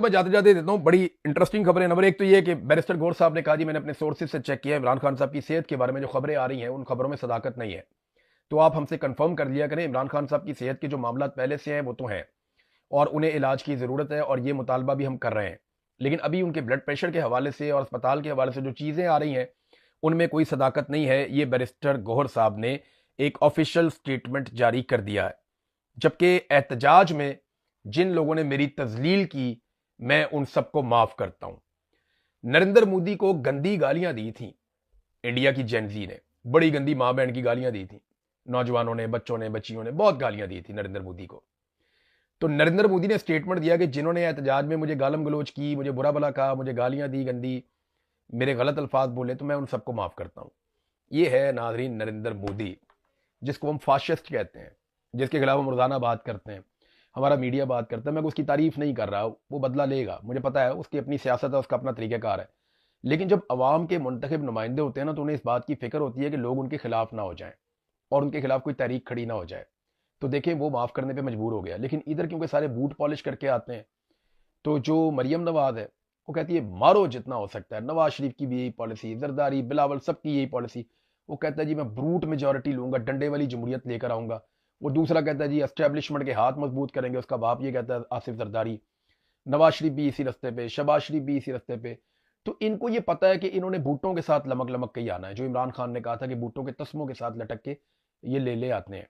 मैं जाते जाते देता हूँ बड़ी इंटरेस्टिंग खबरें। नंबर एक तो ये कि बैरिस्टर गौहर साहब ने कहा जी मैंने अपने सोर्सेज से चेक किया, इमरान खान साहब की सेहत के बारे में जो खबरें आ रही हैं उन खबरों में सदाकत नहीं है। तो आप हमसे कंफर्म कर लिया करें, इमरान खान साहब की सेहत के जो मामला पहले से हैं वो तो हैं और उन्हें इलाज की ज़रूरत है और ये मुतालबा भी हम कर रहे हैं। लेकिन अभी उनके ब्लड प्रेशर के हवाले से और अस्पताल के हवाले से जो चीज़ें आ रही हैं उनमें कोई सदाकत नहीं है। ये बैरिस्टर गौहर साहब ने एक ऑफिशियल स्टेटमेंट जारी कर दिया है। जबकि एहतजाज में जिन लोगों ने मेरी तजलील की मैं उन सबको माफ करता हूं। नरेंद्र मोदी को गंदी गालियां दी थी इंडिया की जेनजी ने, बड़ी गंदी मां बहन की गालियां दी थी, नौजवानों ने, बच्चों ने, बच्चियों ने बहुत गालियां दी थी नरेंद्र मोदी को। तो नरेंद्र मोदी ने स्टेटमेंट दिया कि जिन्होंने एहतजाज में मुझे गालम गलोच की, मुझे बुरा भला कहा, मुझे गालियां दी गंदी, मेरे गलत अल्फाज बोले, तो मैं उन सबको माफ करता हूं। ये है नाजरीन नरेंद्र मोदी, जिसको हम फाशिस्ट कहते हैं, जिसके खिलाफ हम रोजाना बात करते हैं, हमारा मीडिया बात करता है। मैं उसकी तारीफ नहीं कर रहा, वो बदला लेगा, मुझे पता है, उसकी अपनी सियासत है, उसका अपना तरीक़ाकार है। लेकिन जब अवाम के मुंतखब नुमाइंदे होते हैं ना, तो उन्हें इस बात की फिक्र होती है कि लोग उनके खिलाफ ना हो जाएं और उनके खिलाफ कोई तहरीक खड़ी ना हो जाए। तो देखें, वो माफ़ करने पर मजबूर हो गया। लेकिन इधर क्योंकि सारे बूट पॉलिश करके आते हैं, तो जो मरियम नवाज है वो कहती है मारो जितना हो सकता है। नवाज शरीफ की भी यही पॉलिसी, जरदारी, बिलावल, सबकी यही पॉलिसी। वो कहता है जी मैं ब्रूट मेजोरिटी लूंगा, डंडे वाली जमहूरियत लेकर आऊंगा। वो दूसरा कहता है जी एस्टेब्लिशमेंट के हाथ मजबूत करेंगे, उसका बाप ये कहता है आसिफ जरदारी। नवाज शरीफ भी इसी रस्ते पे, शहबाज शरीफ भी इसी रस्ते पे। तो इनको ये पता है कि इन्होंने भुट्टों के साथ लमक लमक के ही आना है, जो इमरान खान ने कहा था कि भुट्टों के तस्मों के साथ लटक के ये ले आते हैं।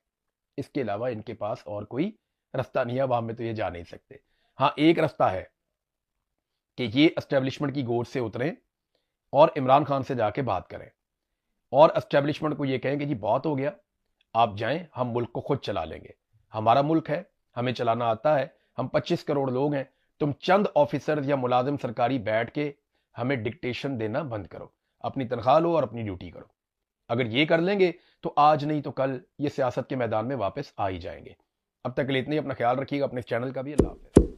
इसके अलावा इनके पास और कोई रास्ता नहीं है, अवाम में तो ये जा नहीं सकते। हाँ, एक रास्ता है कि ये एस्टेब्लिशमेंट की गोद से उतरें और इमरान खान से जाके बात करें और एस्टेब्लिशमेंट को ये कहें कि जी बहुत हो गया, आप जाएं, हम मुल्क को खुद चला लेंगे, हमारा मुल्क है, हमें चलाना आता है, हम 25 करोड़ लोग हैं, तुम चंद ऑफिसर या मुलाजिम सरकारी बैठ के हमें डिक्टेशन देना बंद करो, अपनी तनख्वाह लो और अपनी ड्यूटी करो। अगर ये कर लेंगे तो आज नहीं तो कल ये सियासत के मैदान में वापस आ ही जाएंगे। अब तक के लिए इतनी, अपना ख्याल रखिएगा, अपने चैनल का भी। अल्लाह हाफ़िज़।